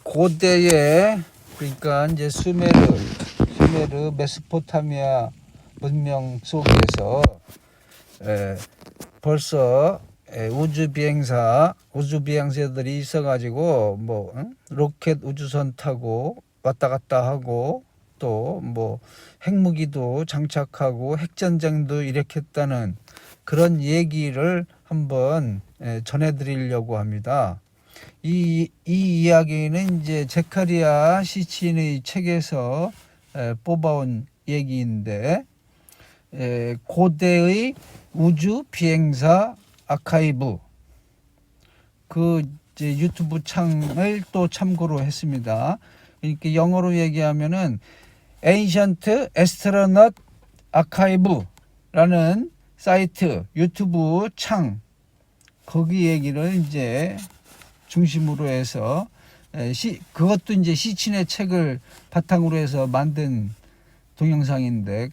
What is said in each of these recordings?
고대에 그러니까 이제 수메르 메소포타미아 문명 속에서 벌써 우주 비행사들이 있어가지고 뭐 로켓 우주선 타고 왔다 갔다 하고 또 뭐 핵무기도 장착하고 핵전쟁도 일으켰다는 그런 얘기를 한번 전해드리려고 합니다. 이 이야기는 이제 제카리아 시친의 책에서 뽑아온 얘기인데, 고대의 우주 비행사 아카이브 그 이제 유튜브 창을 또 참고로 했습니다. 그러니까 영어로 얘기하면은 Ancient Astronaut Archive라는 사이트 유튜브 창, 거기 얘기를 이제 중심으로 해서 그것도 이제 시친의 책을 바탕으로 해서 만든 동영상인데,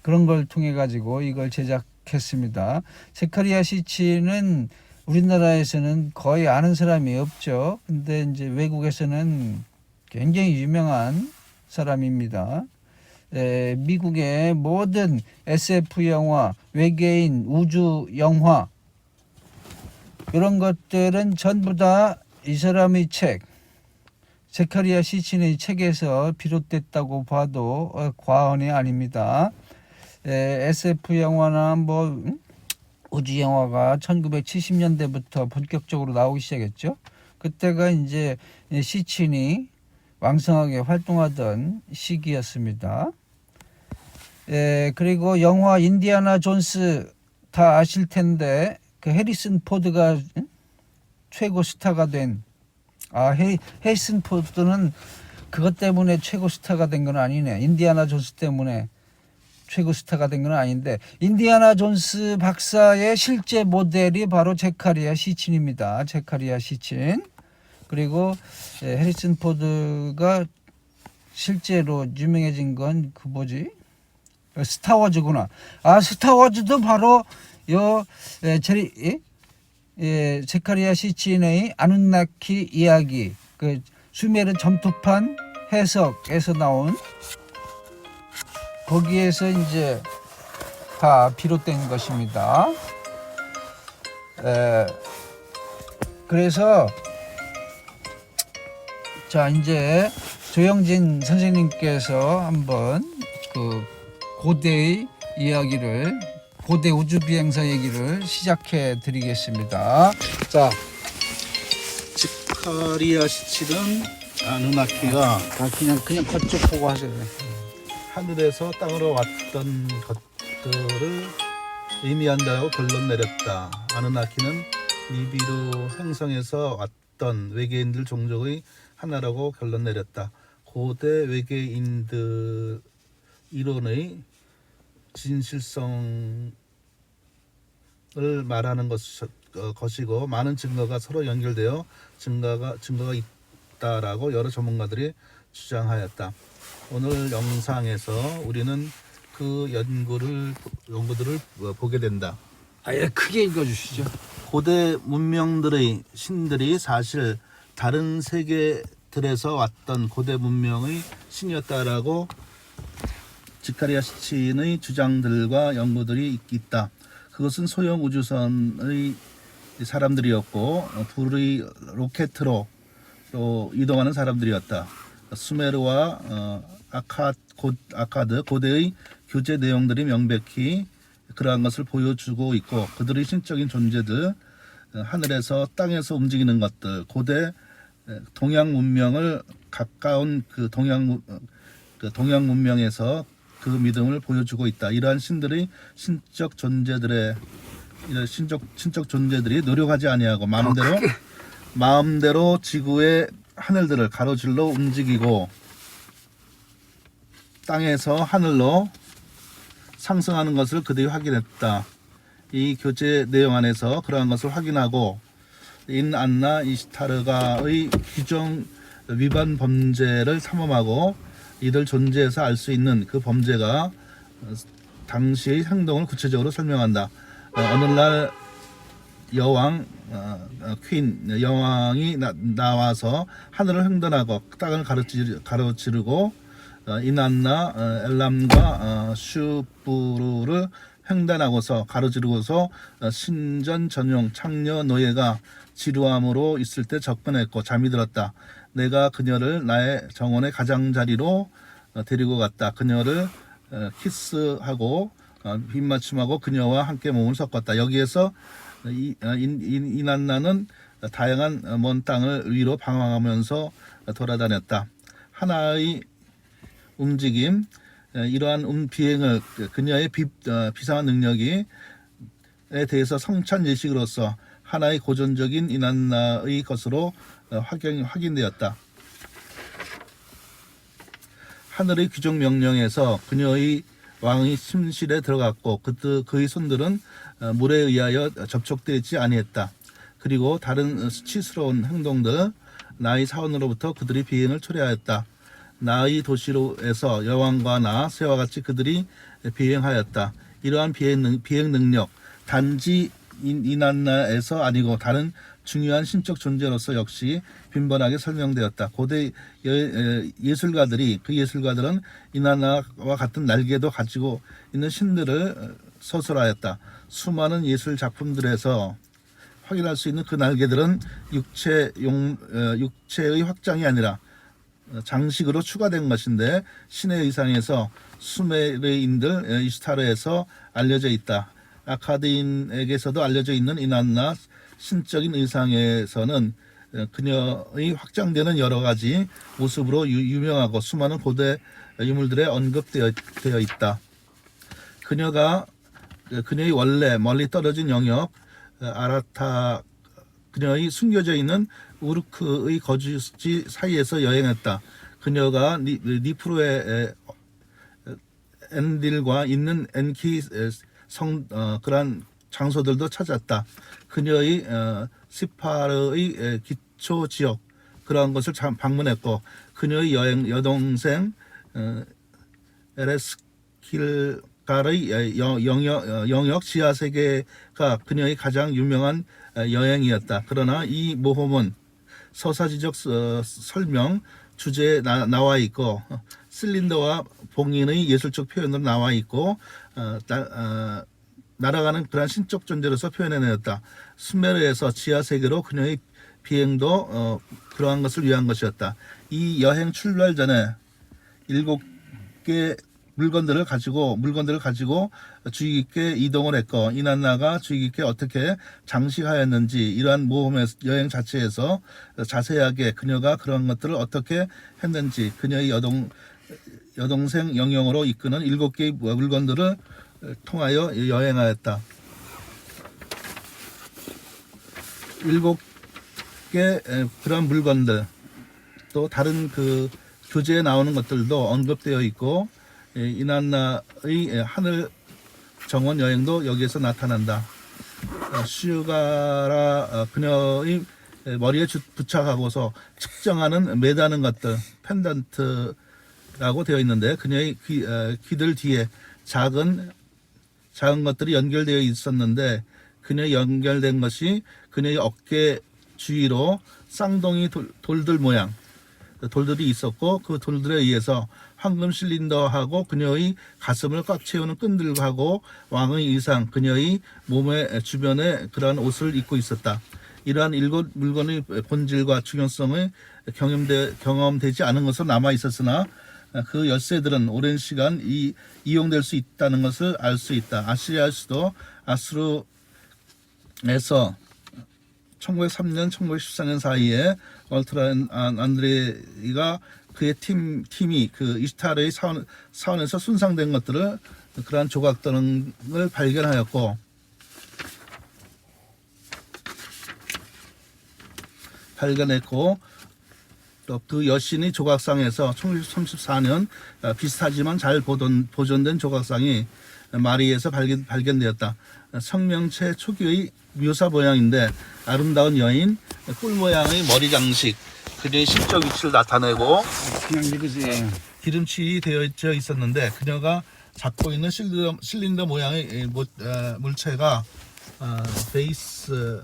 그런 걸 통해 가지고 이걸 제작했습니다. 제카리아 시친은 우리나라에서는 거의 아는 사람이 없죠. 근데 이제 외국에서는 굉장히 유명한 사람입니다. 미국의 모든 SF 영화, 외계인, 우주 영화 이런 것들은 전부 다 이 사람의 책, 제카리아 시친의 책에서 비롯됐다고 봐도 과언이 아닙니다. SF 영화나 뭐 우주 영화가 1970년대부터 본격적으로 나오기 시작했죠. 그때가 이제 시친이 왕성하게 활동하던 시기였습니다. 그리고 영화 인디아나 존스 다 아실 텐데, 그 해리슨 포드가 최고 스타가 된, 해리슨 포드는 그것 때문에 최고 스타가 된 건 아니네. 인디아나 존스 때문에 최고 스타가 된 건 아닌데, 인디아나 존스 박사의 실제 모델이 바로 제카리아 시친입니다. 제카리아 시친. 그리고 해리슨 포드가 실제로 유명해진 건 그 뭐지? 스타워즈구나. 스타워즈도 바로 제카리아 시친의 아누나키 이야기, 그 수메르 점토판 해석에서 나온, 거기에서 이제 다 비롯된 것입니다. 그래서 자, 이제 조영진 선생님께서 한번 그 고대의 이야기를, 고대 우주 비행사 얘기를 시작해 드리겠습니다. 자, 제카리아 시친은 아누나키가 그냥 그쪽 보고 하세요. 하늘에서 땅으로 왔던 것들을 의미한다고 결론 내렸다. 아누나키는 니비루 행성에서 왔던 외계인들 종족의 하나라고 결론 내렸다. 고대 외계인들 이론의 진실성을 말하는 것이고, 많은 증거가 서로 연결되어 증거가 있다라고 여러 전문가들이 주장하였다. 오늘 영상에서 우리는 그 연구들을 보게 된다. 아예 크게 읽어주시죠. 고대 문명들의 신들이 사실 다른 세계들에서 왔던 고대 문명의 신이었다라고 제카리아 시친의 주장들과 연구들이 있다. 그것은 소형 우주선의 사람들이었고, 불의 로켓으로 또 이동하는 사람들이었다. 수메르와 아카드 고대의 교제 내용들이 명백히 그러한 것을 보여주고 있고, 그들의 신적인 존재들, 하늘에서 땅에서 움직이는 것들, 고대 동양 문명을 가까운 그 동양 문명에서 그 믿음을 보여주고 있다. 이러한 신들의 신적 존재들이 노력하지 아니하고 마음대로 지구의 하늘들을 가로질러 움직이고 땅에서 하늘로 상승하는 것을 그들이 확인했다. 이 교제 내용 안에서 그러한 것을 확인하고, 인안나 이시타르가의 규정 위반 범죄를 탐험하고 이들 존재에서 알 수 있는 그 범죄가 당시의 행동을 구체적으로 설명한다. 어느 날 여왕 퀸 여왕이 나와서 하늘을 횡단하고 땅을 가로지르고 이난나 엘람과 슈부르를 횡단하고서 가로지르고서 신전 전용 창녀 노예가 지루함으로 있을 때 접근했고 잠이 들었다. 내가 그녀를 나의 정원의 가장자리로 데리고 갔다. 그녀를 키스하고 빗맞춤하고 그녀와 함께 몸을 섞었다. 여기에서 이난나는 다양한 먼 땅을 위로 방황하면서 돌아다녔다. 하나의 움직임, 이러한 비행을 그녀의 비상한 능력에 대해서 성찬 예식으로서 하나의 고전적인 이난나의 것으로 확인되었다. 하늘의 귀족 명령에서 그녀의 왕의 침실에 들어갔고 그의 손들은 물에 의하여 접촉되지 아니했다. 그리고 다른 수치스러운 행동들 나의 사원으로부터 그들이 비행을 초래하였다. 나의 도시로에서 여왕과 나 새와 같이 그들이 비행하였다. 이러한 비행 능력 단지 이난나에서 아니고 다른 중요한 신적 존재로서 역시 빈번하게 설명되었다. 고대 예술가들은 이난나와 같은 날개도 가지고 있는 신들을 서술하였다. 수많은 예술 작품들에서 확인할 수 있는 그 날개들은 육체의 확장이 아니라 장식으로 추가된 것인데 신의 의상에서 수메르인들 이슈타르에서 알려져 있다. 아카드인에게서도 알려져 있는 이난나 신적인 의상에서는 그녀의 확장되는 여러 가지 모습으로 유명하고 수많은 고대 유물들에 언급되어 있다. 그녀의 원래 멀리 떨어진 영역 아라타 그녀의 숨겨져 있는 우르크의 거주지 사이에서 여행했다. 그녀가 니프로의 엔딜과 있는 엔키 그러한 장소들도 찾았다. 그녀의 시파르의 기초 지역 그러한 것을 방문했고 그녀의 여동생 에레스킬가의 영역 지하 세계가 그녀의 가장 유명한 여행이었다. 그러나 이 모험은 서사지적 설명 주제에 나와 있고 실린더와 봉인의 예술적 표현으로 나와 있고 날아가는 그러한 신적 존재로서 표현해냈다. 수메르에서 지하 세계로 그녀의 비행도 그러한 것을 위한 것이었다. 이 여행 출발 전에 7개 물건들을 가지고 주의 깊게 이동을 했고 이난나가 주의 깊게 어떻게 장식하였는지 이러한 모험의 여행 자체에서 자세하게 그녀가 그런 것들을 어떻게 했는지 그녀의 여동생 영역으로 이끄는 7개의 물건들을 통하여 여행하였다. 7개 그런 물건들 또 다른 그 교재에 나오는 것들도 언급되어 있고 이난나의 하늘 정원 여행도 여기에서 나타난다. 슈가라 그녀의 머리에 부착하고서 측정하는 매다는 것들 펜던트라고 되어 있는데 그녀의 귀들 뒤에 작은 것들이 연결되어 있었는데 그녀의 연결된 것이 그녀의 어깨 주위로 쌍둥이 돌들 모양 돌들이 있었고 그 돌들에 의해서 황금 실린더하고 그녀의 가슴을 꽉 채우는 끈들하고 왕의 의상 그녀의 몸의 주변에 그러한 옷을 입고 있었다. 이러한 7 물건의 본질과 중요성이 경험되지 않은 것으로 남아 있었으나 그 열쇠들은 오랜 시간 이용될 수 있다는 것을 알 수 있다. 아시리아 수도 아수르에서 1903년 1914년 사이에 얼트라 안드레이가 그의 팀이 그 이슈타르의 사원에서 손상된 것들을 그러한 조각들을 발견하였고 또 그 여신의 조각상에서 1934년 비슷하지만 잘 보존된 조각상이 마리에서 발견되었다. 성명체 초기의 묘사 모양인데 아름다운 여인, 꿀 모양의 머리 장식, 그녀의 신적 위치를 나타내고 그냥 읽으세요. 기름칠이 되어 있었는데 그녀가 잡고 있는 실린더 모양의 물체가 베이스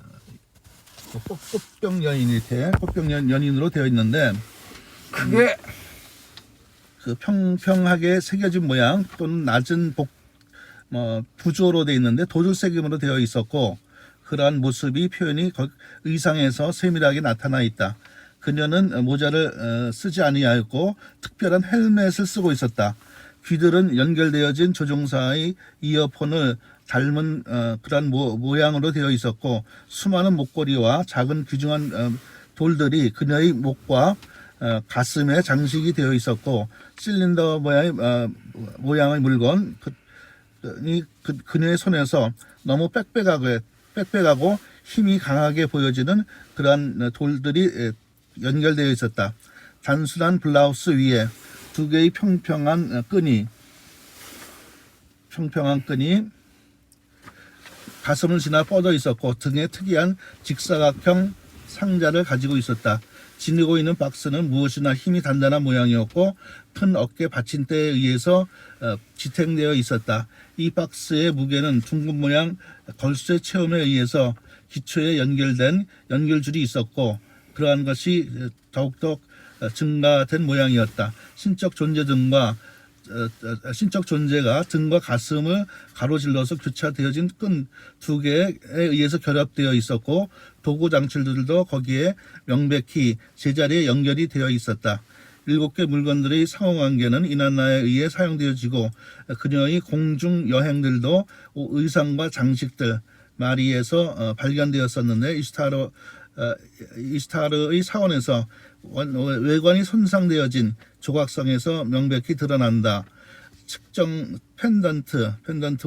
꽃병연인으로 되어 있는데 그게 그 평평하게 새겨진 모양 또는 낮은 부조로 되어 있는데 도들새김으로 되어 있었고 그러한 모습이 표현이 의상에서 세밀하게 나타나 있다. 그녀는 모자를 쓰지 아니하였고 특별한 헬멧을 쓰고 있었다. 귀들은 연결되어진 조종사의 이어폰을 닮은 그러한 모양으로 되어 있었고 수많은 목걸이와 작은 귀중한 돌들이 그녀의 목과 가슴에 장식이 되어 있었고 실린더 모양의 물건이 그녀의 손에서 너무 빽빽하고 힘이 강하게 보여지는 그러한 돌들이 연결되어 있었다. 단순한 블라우스 위에 두 개의 평평한 끈이 가슴을 지나 뻗어 있었고 등에 특이한 직사각형 상자를 가지고 있었다. 지니고 있는 박스는 무엇이나 힘이 단단한 모양이었고 큰 어깨 받침대에 의해서 지탱되어 있었다. 이 박스의 무게는 둥근 모양 걸쇠 체험에 의해서 기초에 연결된 연결줄이 있었고 그러한 것이 더욱더 증가된 모양이었다. 신적 존재가 등과 가슴을 가로질러서 교차되어진 끈 두 개에 의해서 결합되어 있었고 도구 장치들도 거기에 명백히 제자리에 연결이 되어 있었다. 7개 물건들의 상호관계는 이난나에 의해 사용되어지고 그녀의 공중 여행들도 의상과 장식들 마리에서 발견되었었는데 이스타르의 사원에서 외관이 손상되어진 조각상에서 명백히 드러난다. 측정 펜던트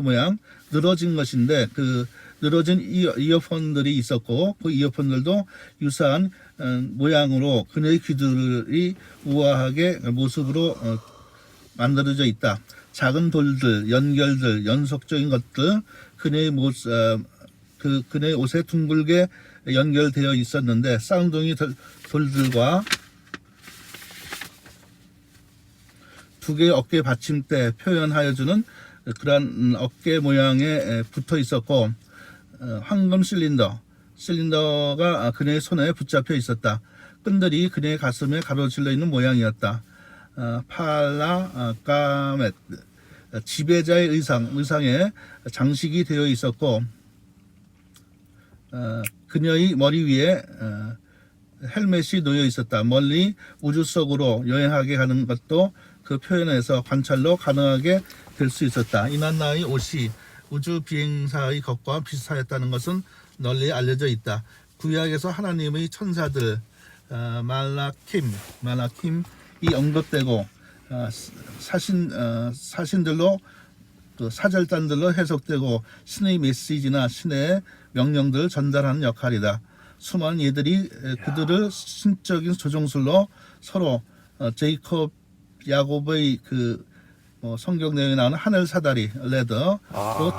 모양 늘어진 것인데 그 늘어진 이어폰들이 있었고 그 이어폰들도 유사한 모양으로 그녀의 귀들이 우아하게 모습으로 만들어져 있다. 작은 돌들, 연결들, 연속적인 것들 그녀의 그녀의 옷에 둥글게 연결되어 있었는데 쌍둥이 돌들과 두 개의 어깨 받침대 표현하여주는 그러한 어깨 모양에 붙어 있었고 황금 실린더가 그녀의 손에 붙잡혀 있었다. 끈들이 그녀의 가슴에 가로질러 있는 모양이었다. 까멧 지배자의 의상에 장식이 되어 있었고 그녀의 머리 위에 헬멧이 놓여 있었다. 멀리 우주 속으로 여행하게 가는 것도 그 표현에서 관찰로 가능하게 될 수 있었다. 이난나의 옷이 우주 비행사의 것과 비슷하였다는 것은 널리 알려져 있다. 구약에서 하나님의 천사들 말라킴이 언급되고 사신들로 또 사절단들로 해석되고 신의 메시지나 신의 명령들을 전달하는 역할이다. 수많은 이들이 그들을 신적인 조종술로 서로 제이콥 야곱의 성경 내용에 나오는 하늘 사다리 레더 또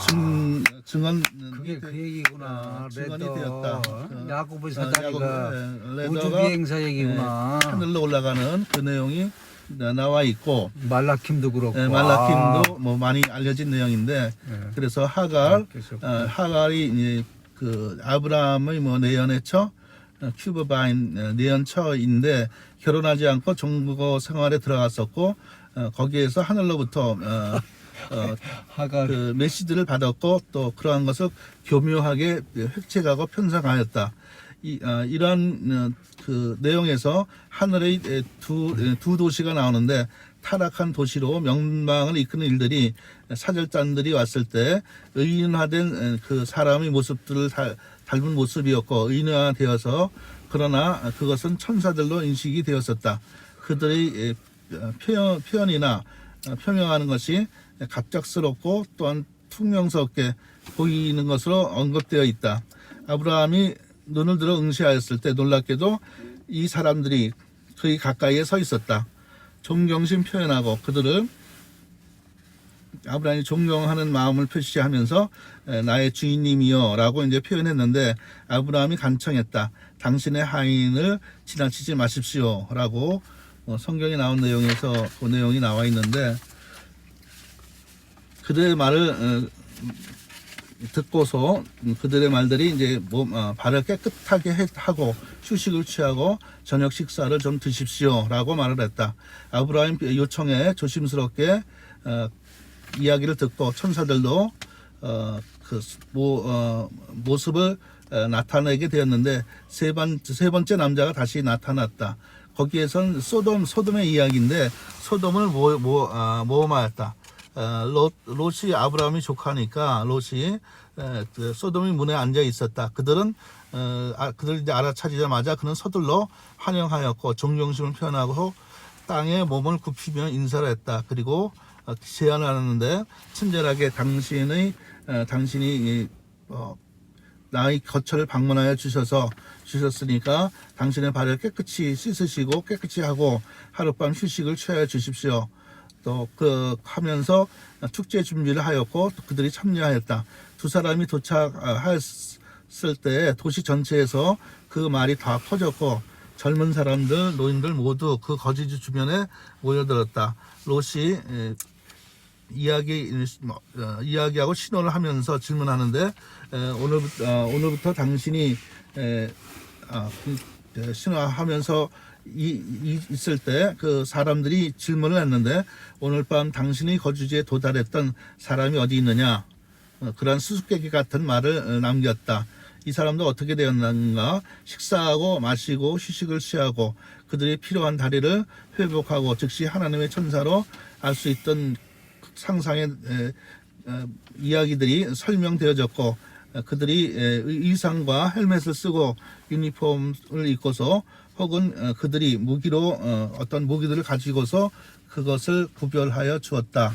증언 그게 그 얘기구나. 증언이 레더. 되었다. 야곱의 사다리가 우주 레더가 비행사 얘기구나. 하늘로 올라가는 그 내용이 나와 있고 말라킴도 그렇고. 말라킴도 뭐 많이 알려진 내용인데 그래서 하갈이 이제 그 아브라함의 내연의 처 큐브바인 내연처인데 결혼하지 않고 종거 생활에 들어갔었고 거기에서 하늘로부터 그 메시지를 받았고 또 그러한 것을 교묘하게 획책하고 편성하였다. 이러한 그 내용에서 하늘의 두 도시가 나오는데 타락한 도시로 명망을 이끄는 일들이 사절단들이 왔을 때 의인화된 그 사람의 모습들을 닮은 모습이었고 의인화되어서 그러나 그것은 천사들로 인식이 되었었다. 그들의 표현이나 표명하는 것이 갑작스럽고 또한 퉁명스럽게 보이는 것으로 언급되어 있다. 아브라함이 눈을 들어 응시하였을 때 놀랍게도 이 사람들이 그의 가까이에 서 있었다. 존경심 표현하고 그들을 아브라함이 존경하는 마음을 표시하면서 나의 주인님이여 라고 이제 표현했는데 아브라함이 간청했다. 당신의 하인을 지나치지 마십시오 라고 성경에 나온 내용에서 그 내용이 나와 있는데 그들의 말을 듣고서 그들의 말들이 이제 발을 깨끗하게 하고 휴식을 취하고 저녁 식사를 좀 드십시오라고 말을 했다. 아브라함 요청에 조심스럽게 이야기를 듣고 천사들도 모습을 나타내게 되었는데 세 번째 남자가 다시 나타났다. 거기에선 소돔의 이야기인데 소돔을 모험하였다. 롯이 아브라함이 조카니까 롯이 소돔의 문에 앉아 있었다. 그들을 이제 알아차리자마자 그는 서둘러 환영하였고 존경심을 표현하고 땅에 몸을 굽히며 인사를 했다. 그리고 제안을 하는데 친절하게 당신이 나의 거처를 방문하여 주셨으니까 당신의 발을 깨끗이 씻으시고 깨끗이 하고 하룻밤 휴식을 취하여 주십시오. 또 하면서 축제 준비를 하였고 또 그들이 참여하였다. 두 사람이 도착했을 때 도시 전체에서 그 말이 다 퍼졌고 젊은 사람들, 노인들 모두 그 거주지 주변에 모여들었다. 롯이 이야기하고 신호를 하면서 질문하는데 오늘부터 당신이 신호하면서 있을 때 그 사람들이 질문을 했는데 오늘 밤 당신이 거주지에 도달했던 사람이 어디 있느냐, 그러한 수수께끼 같은 말을 남겼다. 이 사람도 어떻게 되었는가? 식사하고 마시고 휴식을 취하고 그들이 필요한 다리를 회복하고 즉시 하나님의 천사로 알 수 있던 상상의 이야기들이 설명되어졌고 그들이 의상과 헬멧을 쓰고 유니폼을 입고서 혹은 그들이 무기로 어떤 무기들을 가지고서 그것을 구별하여 주었다.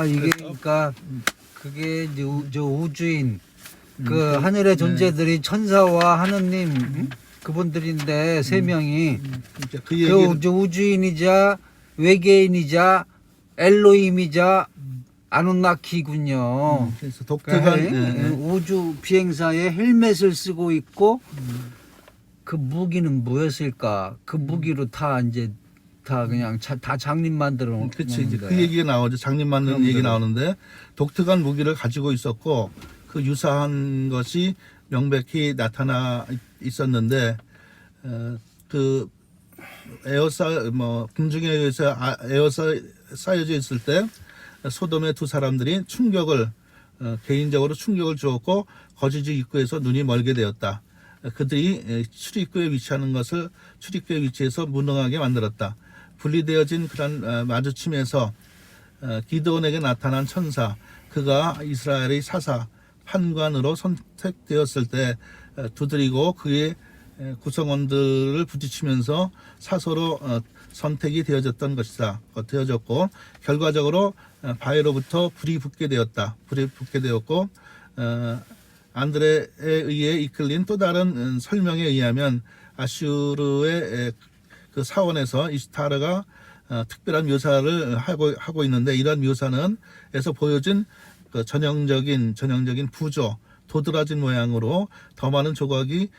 이게 그러니까 그게 저 우주인 그 하늘의 존재들이 천사와 하느님 그분들인데 세 명이 그 얘기를 그 우주인이자 외계인이자 엘로힘이자 아누나키군요. 그래서 독특한 우주 비행사에 헬멧을 쓰고 있고 그 무기는 뭐였을까? 그 무기로 다 이제 다 그냥 다 장님 만들어 놓은 그치, 이제 그 거예요. 얘기가 나오죠. 장님 만드는 얘기 나오는데 독특한 무기를 가지고 있었고 그 유사한 것이 명백히 나타나 있었는데 그 궁중에 의해서 쌓여져 있을 때 소돔의 두 사람들이 개인적으로 충격을 주었고 거주지 입구에서 눈이 멀게 되었다. 그들이 출입구에 위치하는 것을 출입구에 위치해서 무능하게 만들었다. 분리되어진 그런 마주침에서 기드온에게 나타난 천사, 그가 이스라엘의 사사 판관으로 선택되었을 때 두드리고 그의 구성원들을 부딪히면서 사서로 선택이 되어졌고 결과적으로 바위로부터 불이 붙게 되었고 안드레에 의해 이끌린 또 다른 설명에 의하면 아슈르의 그 사원에서 이스타르가 특별한 묘사를 하고 있는데 이런 묘사는에서 보여진 그 전형적인 부조 도드라진 모양으로 더 많은 조각이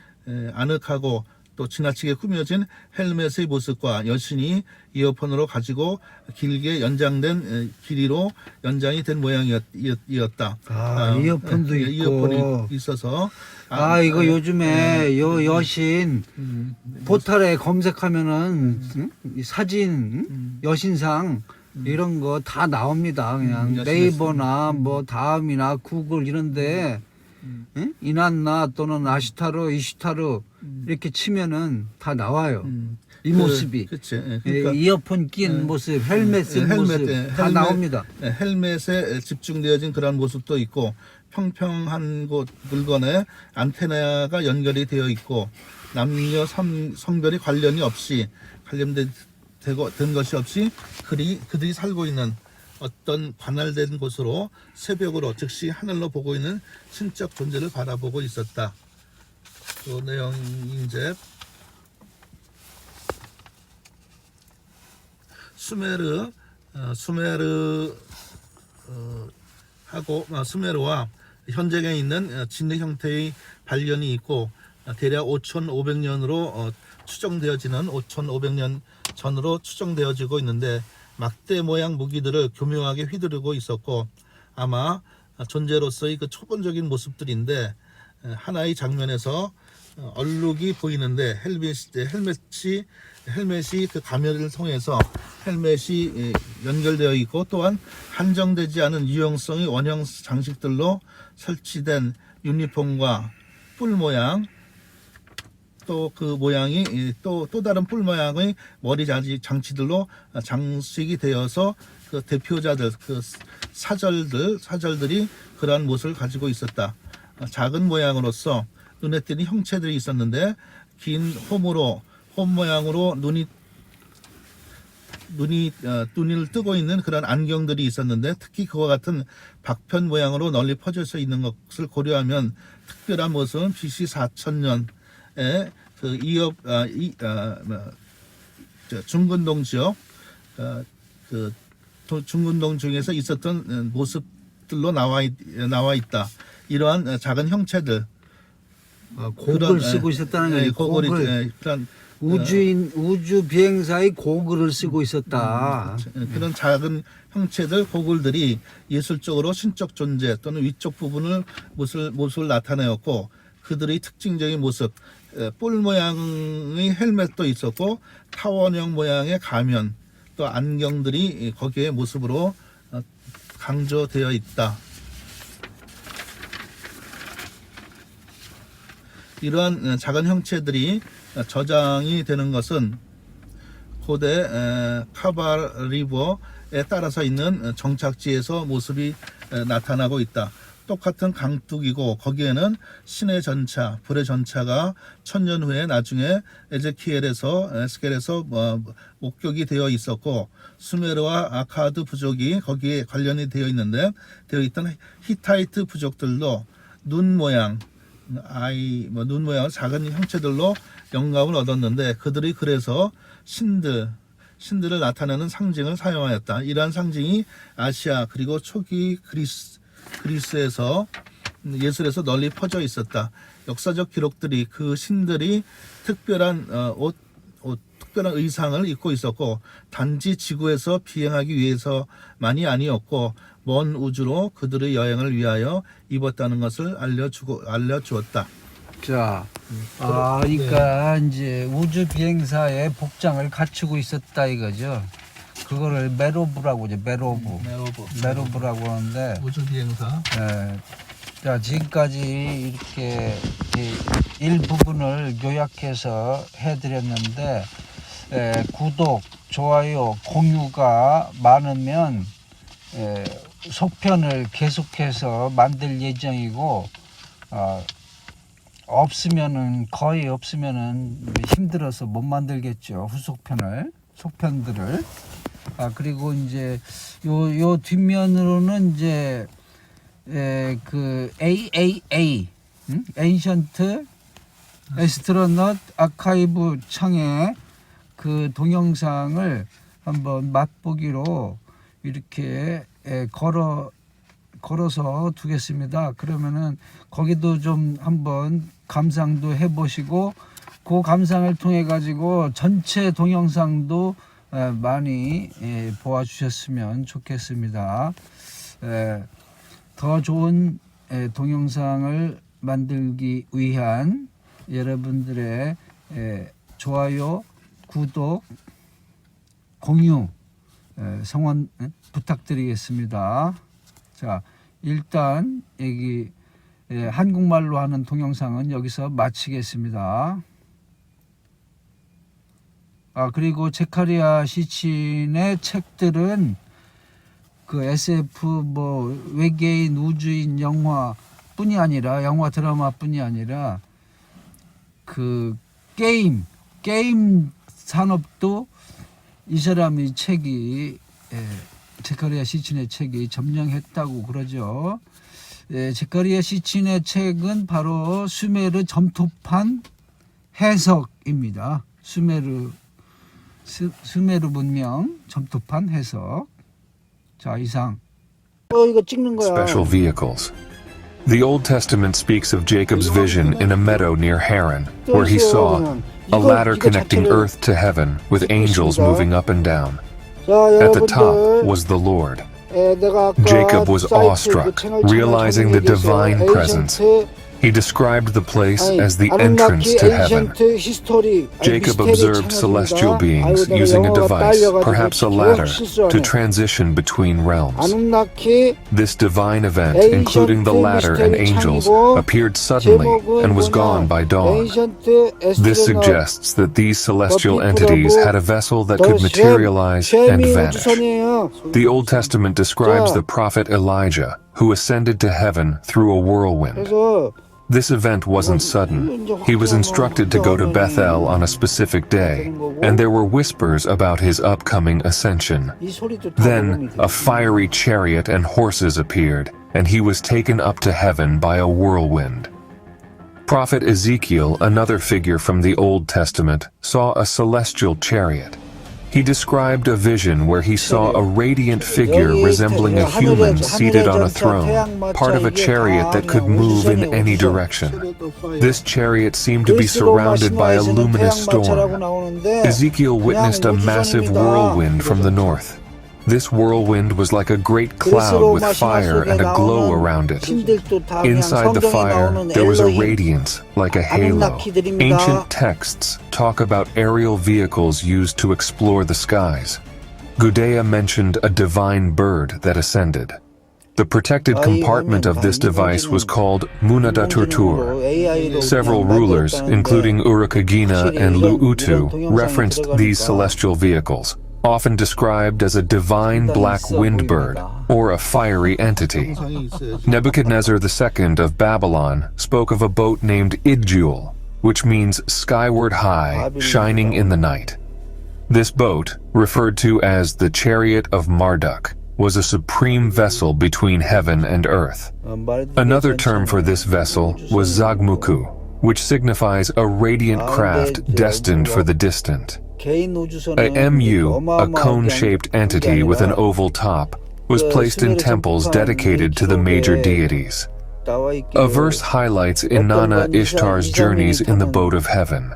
아늑하고 또 지나치게 꾸며진 헬멧의 모습과 여신이 이어폰으로 가지고 길게 연장된 길이로 연장이 된 모양이었다. 이어폰도 있고. 이어폰이 있어서 이거 요즘에 여신 포털에 검색하면은 이 사진 여신상 이런 거 다 나옵니다. 그냥 네이버나 뭐 다음이나 구글 이런데 이난나 또는 아시타르 이시타르 이렇게 치면은 다 나와요. 이 모습이. 그치. 그러니까 이어폰 낀 모습, 헬멧 쓴 모습 다 나옵니다. 헬멧에 집중되어진 그런 모습도 있고 평평한 물건에 안테나가 연결이 되어 있고 남녀 성별이 관련된 것이 없이 그들이 살고 있는 어떤 관할된 곳으로 새벽으로 즉시 하늘로 보고 있는 신적 존재를 바라보고 있었다. 그 내용이 이제 수메르와 현재에 있는 진흙 형태의 발견이 있고 대략 5,500년으로 추정되어지는 5,500년 전으로 추정되어지고 있는데 막대 모양 무기들을 교묘하게 휘두르고 있었고 아마 존재로서의 그 초본적인 모습들인데 하나의 장면에서 얼룩이 보이는데 헬멧이 그 가면을 통해서 헬멧이 연결되어 있고 또한 한정되지 않은 유형성의 원형 장식들로 설치된 유니폼과 뿔 모양 또 그 모양이 또 다른 뿔 모양의 머리 장치들로 장식이 되어서 그 대표자들 그 사절들이 그러한 모습을 가지고 있었다. 작은 모양으로서 눈에 띄는 형체들이 있었는데 긴 홈 모양으로 눈을 뜨고 있는 그런 안경들이 있었는데 특히 그와 같은 박편 모양으로 널리 퍼져서 있는 것을 고려하면 특별한 모습은 BC 4000년에 그 중근동 지역 그 중근동 중에서 있었던 모습들로 나와 있다. 이러한 작은 형체들 고글 쓰고 있었다는 거예요. 고글. 그런 우주 비행사의 고글을 쓰고 있었다. 그런 작은 형체들 고글들이 예술적으로 신적 존재 또는 위쪽 부분을 모습을 나타내었고 그들의 특징적인 모습 뿔 모양의 헬멧도 있었고 타원형 모양의 가면 또 안경들이 거기에 모습으로 강조되어 있다. 이러한 작은 형체들이 저장이 되는 것은 고대 카바 리버에 따라서 있는 정착지에서 모습이 나타나고 있다. 똑같은 강둑이고 거기에는 신의 전차, 불의 전차가 1000년 후에 나중에 에스겔에서 목격이 되어 있었고 수메르와 아카드 부족이 거기에 관련이 되어 있던 히타이트 부족들도 눈 모양 작은 형체들로 영감을 얻었는데 그들이 그래서 신들을 나타내는 상징을 사용하였다. 이러한 상징이 아시아 그리고 초기 그리스에서 예술에서 널리 퍼져 있었다. 역사적 기록들이 그 신들이 특별한 특별한 의상을 입고 있었고 단지 지구에서 비행하기 위해서만이 아니었고 먼 우주로 그들의 여행을 위하여 입었다는 것을 알려주었다. 자, 그러니까 이제 우주 비행사의 복장을 갖추고 있었다 이거죠. 그거를 메로브라고 하죠. 메로브라고 하는데 우주 비행사. 네. 자, 지금까지 이렇게 일부분을 요약해서 해드렸는데 구독, 좋아요, 공유가 많으면 속편을 계속해서 만들 예정이고 거의 없으면은 힘들어서 못 만들겠죠. 속편들을. 그리고 이제 요 뒷면으로는 이제 그 AAA Ancient Astronaut Archive 창에 그 동영상을 한번 맛보기로 이렇게 걸어서 두겠습니다. 그러면은 거기도 좀 한번 감상도 해보시고 그 감상을 통해 가지고 전체 동영상도 많이 보아주셨으면 좋겠습니다. 더 좋은 동영상을 만들기 위한 여러분들의 좋아요, 구독, 공유 성원 부탁드리겠습니다. 자, 일단 여기 한국말로 하는 동영상은 여기서 마치겠습니다. 그리고 제카리아 시친의 책들은 그 SF 외계인 우주인 영화 드라마뿐이 아니라 그 게임 산업도 이 사람의 책이 제카리아 시친의 책이 점령했다고 그러죠. 제카리아 시친의 책은 바로 수메르 점토판 해석입니다. 수메르 문명 점토판 해석. 자, 이상. 이거 찍는 거야. Special vehicles. The Old Testament speaks of Jacob's vision in a meadow near Haran, where he saw a ladder connecting earth to heaven with angels moving up and down. At the top was the Lord, Jacob was awestruck, realizing the divine presence. He described the place as the entrance to heaven. Jacob observed celestial beings using a device, perhaps a ladder, to transition between realms. This divine event, including the ladder and angels, appeared suddenly and was gone by dawn. This suggests that these celestial entities had a vessel that could materialize and vanish. The Old Testament describes the prophet Elijah, who ascended to heaven through a whirlwind. This event wasn't sudden. He was instructed to go to Bethel on a specific day, and there were whispers about his upcoming ascension. Then, a fiery chariot and horses appeared, and he was taken up to heaven by a whirlwind. Prophet Ezekiel, another figure from the Old Testament, saw a celestial chariot. He described a vision where he saw a radiant figure resembling a human seated on a throne, part of a chariot that could move in any direction. This chariot seemed to be surrounded by a luminous storm. Ezekiel witnessed a massive whirlwind from the north. This whirlwind was like a great cloud with fire and a glow around it. Inside the fire, there was a radiance like a halo. Ancient texts talk about aerial vehicles used to explore the skies. Gudea mentioned a divine bird that ascended. The protected compartment of this device was called Munadaturtur. Several rulers, including Urukagina and Lu'utu, referenced these celestial vehicles, often described as a divine black wind bird or a fiery entity. Nebuchadnezzar II of Babylon spoke of a boat named Idjul, which means skyward high, shining in the night. This boat, referred to as the Chariot of Marduk, was a supreme vessel between heaven and earth. Another term for this vessel was Zagmuku, which signifies a radiant craft destined for the distant. A MU, a cone-shaped entity with an oval top, was placed in temples dedicated to the major deities. A verse highlights Inanna Ishtar's journeys in the boat of heaven.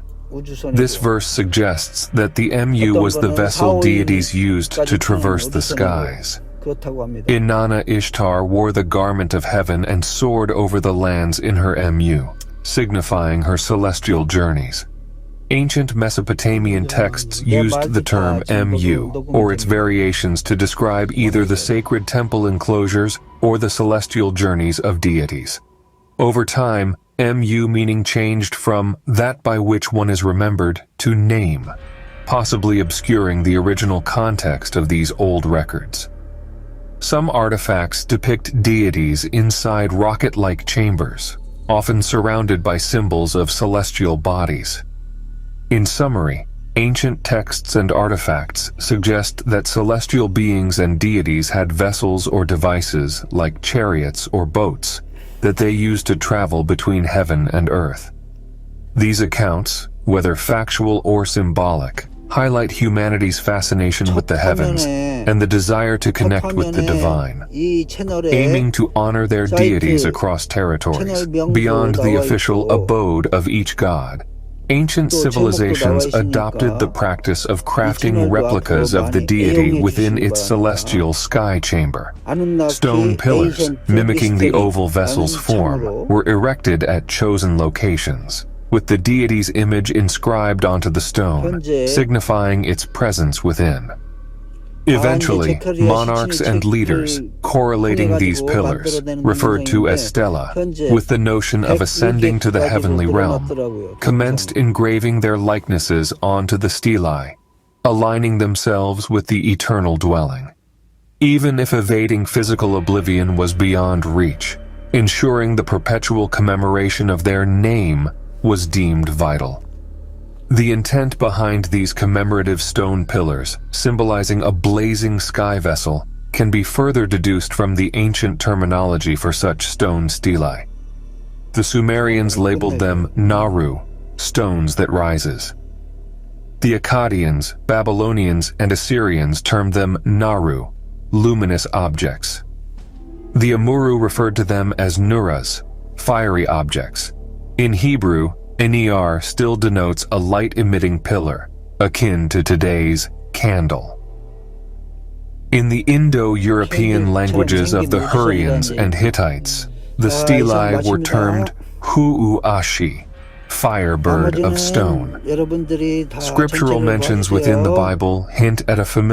This verse suggests that the MU was the vessel deities used to traverse the skies. Inanna Ishtar wore the garment of heaven and soared over the lands in her MU, signifying her celestial journeys. Ancient Mesopotamian texts used the term MU, or its variations, to describe either the sacred temple enclosures or the celestial journeys of deities. Over time, MU meaning changed from that by which one is remembered to name, possibly obscuring the original context of these old records. Some artifacts depict deities inside rocket-like chambers, often surrounded by symbols of celestial bodies. In summary, ancient texts and artifacts suggest that celestial beings and deities had vessels or devices like chariots or boats that they used to travel between heaven and earth. These accounts, whether factual or symbolic, highlight humanity's fascination with the heavens and the desire to connect with the divine, aiming to honor their deities across territories, beyond the official abode of each god. Ancient civilizations adopted the practice of crafting replicas of the deity within its celestial sky chamber. Stone pillars, mimicking the oval vessel's form, were erected at chosen locations, with the deity's image inscribed onto the stone, signifying its presence within. Eventually, monarchs and leaders, correlating these pillars, referred to as stela, with the notion of ascending to the heavenly realm, commenced engraving their likenesses onto the stelae, aligning themselves with the eternal dwelling. Even if evading physical oblivion was beyond reach, ensuring the perpetual commemoration of their name was deemed vital. The intent behind these commemorative stone pillars, symbolizing a blazing sky vessel, can be further deduced from the ancient terminology for such stone stelae. The Sumerians labeled them Naru, stones that rises. The Akkadians, Babylonians, and Assyrians termed them Naru, luminous objects. The Amurru referred to them as Nuras, fiery objects. In Hebrew, Eniar still denotes a light-emitting pillar, akin to today's candle. In the Indo-European languages of the Hurrians and Hittites, the stelae were termed Hu'uashi, firebird of stone. 여러분들이 다 Scriptural 전체를 mentions within the 봐주세요. Bible hint at a familiar